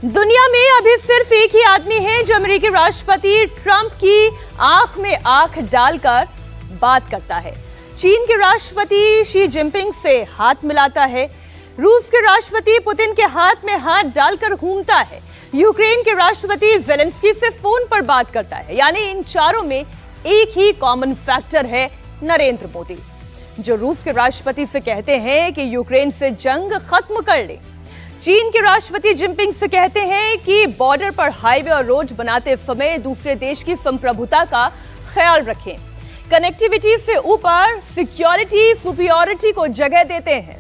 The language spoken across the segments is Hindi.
दुनिया में अभी सिर्फ एक ही आदमी है जो अमेरिकी राष्ट्रपति ट्रंप की आंख में आंख डालकर बात करता है। चीन के राष्ट्रपति शी जिनपिंग से हाथ मिलाता है, रूस के राष्ट्रपति पुतिन के हाथ में हाथ डालकर घूमता है, यूक्रेन के राष्ट्रपति जेलेंस्की से फोन पर बात करता है। यानी इन चारों में एक ही कॉमन फैक्टर है, नरेंद्र मोदी, जो रूस के राष्ट्रपति से कहते हैं कि यूक्रेन से जंग खत्म कर ले, चीन के राष्ट्रपति जिनपिंग से कहते हैं कि बॉर्डर पर हाईवे और रोड बनाते समय दूसरे देश की संप्रभुता का ख्याल रखें, कनेक्टिविटी से ऊपर सिक्योरिटी सुपीरियरिटी को जगह देते हैं,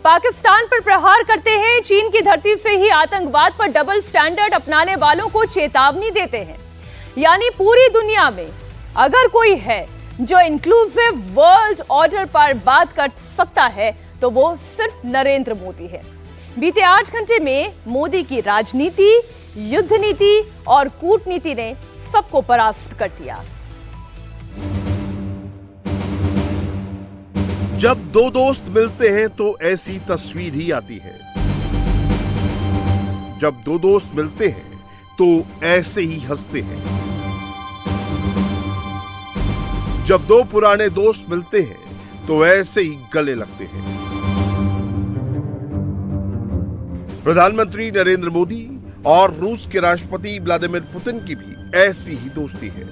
पाकिस्तान पर प्रहार करते हैं, चीन की धरती से ही आतंकवाद पर डबल स्टैंडर्ड अपनाने वालों को चेतावनी देते हैं। यानी पूरी दुनिया में अगर कोई है जो इंक्लूसिव वर्ल्ड ऑर्डर पर बात कर सकता है तो वो सिर्फ नरेंद्र मोदी है। बीते 8 घंटे में मोदी की राजनीति, युद्ध नीति और कूटनीति ने सबको परास्त कर दिया। जब दो दोस्त मिलते हैं तो ऐसी तस्वीर ही आती है। जब दो दोस्त मिलते हैं तो ऐसे ही हंसते हैं। जब दो पुराने दोस्त मिलते हैं तो ऐसे ही गले लगते हैं। प्रधानमंत्री नरेंद्र मोदी और रूस के राष्ट्रपति व्लादिमीर पुतिन की भी ऐसी ही दोस्ती है।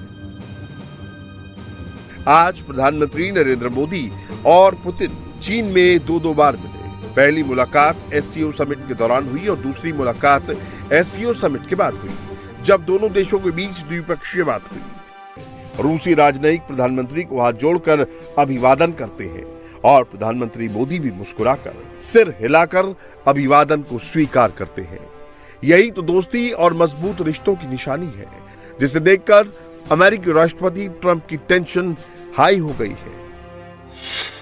आज प्रधानमंत्री नरेंद्र मोदी और पुतिन चीन में दो बार मिले। पहली मुलाकात एससीओ समिट के दौरान हुई और दूसरी मुलाकात एससीओ समिट के बाद हुई, जब दोनों देशों के बीच द्विपक्षीय बात हुई। रूसी राजनयिक प्रधानमंत्री को हाथ जोड़कर अभिवादन करते हैं और प्रधानमंत्री मोदी भी मुस्कुराकर सिर हिलाकर अभिवादन को स्वीकार करते हैं। यही तो दोस्ती और मजबूत रिश्तों की निशानी है, जिसे देखकर अमेरिकी राष्ट्रपति ट्रंप की टेंशन हाई हो गई है।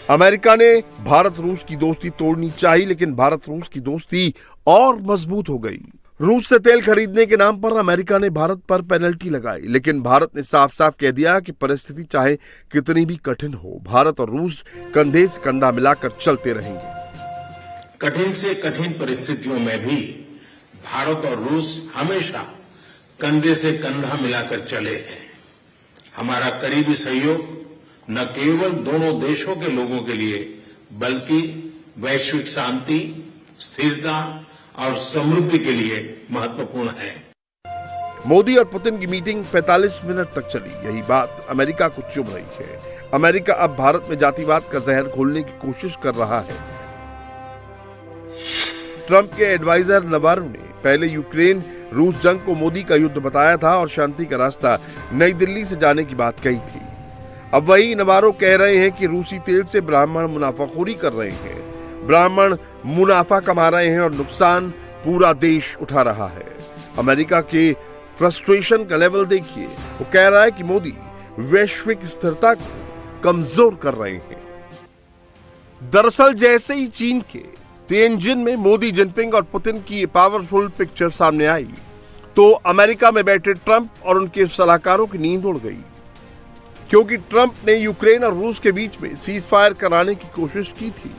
अमेरिका ने भारत रूस की दोस्ती तोड़नी चाहिए, लेकिन भारत रूस की दोस्ती और मजबूत हो गई। रूस से तेल खरीदने के नाम पर अमेरिका ने भारत पर पेनल्टी लगाई, लेकिन भारत ने साफ साफ कह दिया कि परिस्थिति चाहे कितनी भी कठिन हो, भारत और रूस कंधे से कंधा मिलाकर चलते रहेंगे। कठिन से कठिन परिस्थितियों में भी भारत और रूस हमेशा कंधे से कंधा मिलाकर चले हैं। हमारा करीबी सहयोग न केवल दोनों देशों के लोगों के लिए बल्कि वैश्विक शांति, स्थिरता और समृद्धि के लिए महत्वपूर्ण है। मोदी और पुतिन की मीटिंग 45 मिनट तक चली। यही बात अमेरिका को चुभ रही है। अमेरिका अब भारत में जातिवाद का जहर घोलने की कोशिश कर रहा है। ट्रंप के एडवाइजर नवारो ने पहले यूक्रेन रूस जंग को मोदी का युद्ध बताया था और शांति का रास्ता नई दिल्ली से जाने की बात कही थी। अब वही नवारो कह रहे हैं कि रूसी तेल से ब्राह्मण मुनाफाखोरी कर रहे हैं, ब्राह्मण मुनाफा कमा रहे हैं और नुकसान पूरा देश उठा रहा है। अमेरिका के फ्रस्ट्रेशन का लेवल देखिए। वो कह रहा है कि मोदी वैश्विक स्थिरता को कमजोर कर रहे हैं। दरअसल जैसे ही चीन के तिएनजिन में मोदी, जिनपिंग और पुतिन की पावरफुल पिक्चर सामने आई तो अमेरिका में बैठे ट्रंप और उनके सलाहकारों की नींद उड़ गई, क्योंकि ट्रंप ने यूक्रेन और रूस के बीच में सीज फायर कराने की कोशिश की थी,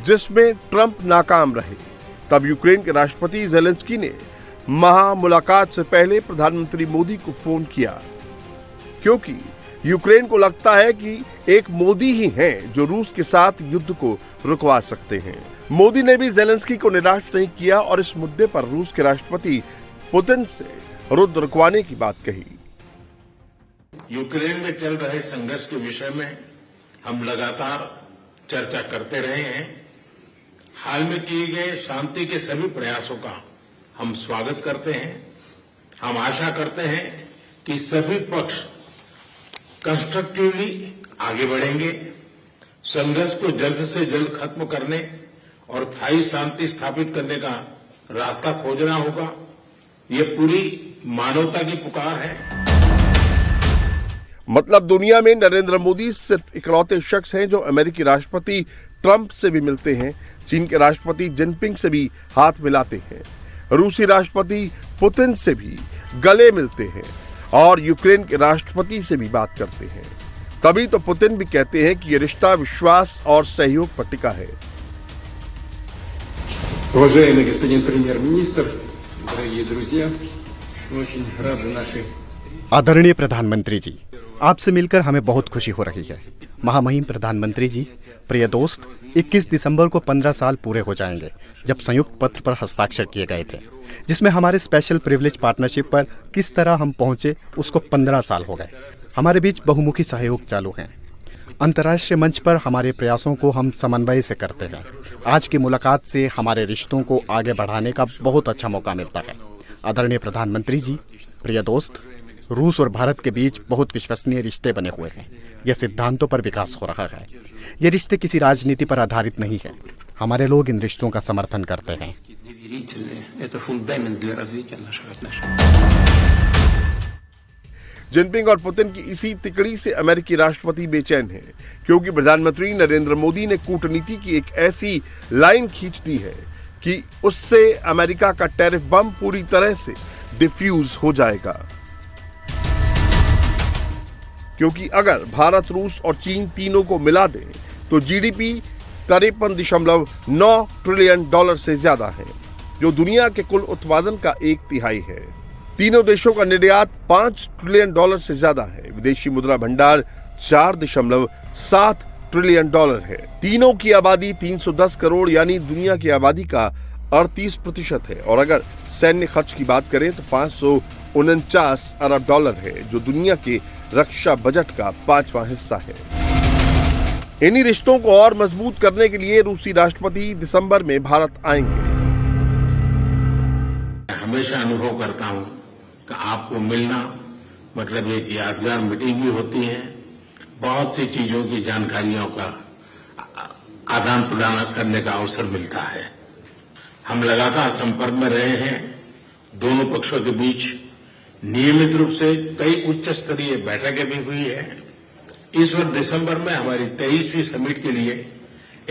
जिसमें ट्रंप नाकाम रहे। तब यूक्रेन के राष्ट्रपति जेलेंस्की ने मुलाकात से पहले प्रधानमंत्री मोदी को फोन किया, क्योंकि यूक्रेन को लगता है कि एक मोदी ही हैं जो रूस के साथ युद्ध को रुकवा सकते हैं। मोदी ने भी जेलेंस्की को निराश नहीं किया और इस मुद्दे पर रूस के राष्ट्रपति पुतिन से युद्ध रुकवाने की बात कही। यूक्रेन में चल रहे संघर्ष के विषय में हम लगातार चर्चा करते रहे हैं। हाल में किए गए शांति के सभी प्रयासों का हम स्वागत करते हैं। हम आशा करते हैं कि सभी पक्ष कंस्ट्रक्टिवली आगे बढ़ेंगे, संघर्ष को जल्द से जल्द खत्म करने और स्थायी शांति स्थापित करने का रास्ता खोजना होगा। ये पूरी मानवता की पुकार है। मतलब दुनिया में नरेंद्र मोदी सिर्फ इकलौते शख्स हैं जो अमेरिकी राष्ट्रपति ट्रंप से भी मिलते हैं, चीन के राष्ट्रपति जिनपिंग से भी हाथ मिलाते हैं, रूसी राष्ट्रपति पुतिन से भी गले मिलते हैं और यूक्रेन के राष्ट्रपति से भी बात करते हैं। तभी तो पुतिन भी कहते हैं कि यह रिश्ता विश्वास और सहयोग पर टिका है। Уважаемый господин премьер-министр, дорогие друзья, мы очень рады нашей... आदरणीय प्रधानमंत्री जी, आपसे मिलकर हमें बहुत खुशी हो रही है। महामहिम प्रधानमंत्री जी, प्रिय दोस्त, 21 दिसंबर को 15 साल पूरे हो जाएंगे जब संयुक्त पत्र पर हस्ताक्षर किए गए थे, जिसमें हमारे स्पेशल प्रिविलेज पार्टनरशिप पर किस तरह हम पहुंचे उसको 15 साल हो गए। हमारे बीच बहुमुखी सहयोग चालू है। अंतर्राष्ट्रीय मंच पर हमारे प्रयासों को हम समन्वय से करते हैं। आज की मुलाकात से हमारे रिश्तों को आगे बढ़ाने का बहुत अच्छा मौका मिलता है। आदरणीय प्रधानमंत्री जी, प्रिय दोस्त, रूस और भारत के बीच बहुत विश्वसनीय रिश्ते बने हुए हैं। यह सिद्धांतों पर विकास हो रहा है। ये रिश्ते किसी राजनीति पर आधारित नहीं है। हमारे लोग इन रिश्तों का समर्थन करते हैं। Это фундамент для развития наших отношений. जिनपिंग और पुतिन की इसी तिकड़ी से अमेरिकी राष्ट्रपति बेचैन हैं, क्योंकि प्रधानमंत्री नरेंद्र मोदी ने कूटनीति की एक ऐसी लाइन खींच दी है कि उससे अमेरिका का टैरिफ बम पूरी तरह से डिफ्यूज हो जाएगा। क्योंकि अगर भारत, रूस और चीन तीनों को मिला दें तो जीडीपी 53.9 ट्रिलियन डॉलर से ज्यादा है, जो दुनिया के कुल उत्पादन का 1/3 है। तीनों देशों का निर्यात 5 ट्रिलियन डॉलर से ज्यादा है। विदेशी मुद्रा भंडार 4.7 ट्रिलियन डॉलर है। तीनों की आबादी 310 करोड़ यानी दुनिया की आबादी का 38% है। और अगर सैन्य खर्च की बात करें तो 549 अरब डॉलर है, जो दुनिया के रक्षा बजट का 5वां हिस्सा है। इन्हीं रिश्तों को और मजबूत करने के लिए रूसी राष्ट्रपति दिसंबर में भारत आएंगे। हमेशा अनुभव करता हूं कि आपको मिलना मतलब एक यादगार मीटिंग भी होती है, बहुत सी चीजों की जानकारियों का आदान प्रदान करने का अवसर मिलता है। हम लगातार संपर्क में रहे हैं। दोनों पक्षों के बीच नियमित रूप से कई उच्च स्तरीय बैठकें भी हुई है। इस वर्ष दिसंबर में हमारी 23वीं समिट के लिए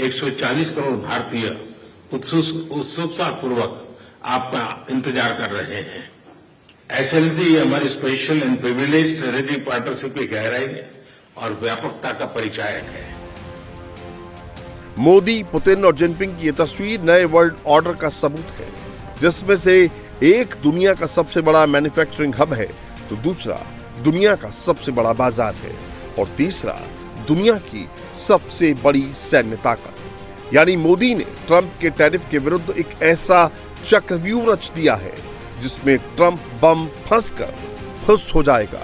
140 करोड़ भारतीय उत्सुकता पूर्वक आपका इंतजार कर रहे हैं। एक्सेलेंसी, ये हमारी special and privilege strategic partnership की गहराई और व्यापकता का परिचायक है। मोदी, पुतिन और जिनपिंग की ये तस्वीर नए वर्ल्ड ऑर्डर का सबूत है, जिसमें से एक दुनिया का सबसे बड़ा मैन्युफैक्चरिंग हब है, तो दूसरा दुनिया का सबसे बड़ा बाजार है, और तीसरा दुनिया की सबसे बड़ी सैन्य ताकत। यानी मोदी ने ट्रंप के टैरिफ के विरुद्ध एक ऐसा चक्रव्यूह रच दिया है जिसमें ट्रंप बम फंसकर फुस हो जाएगा।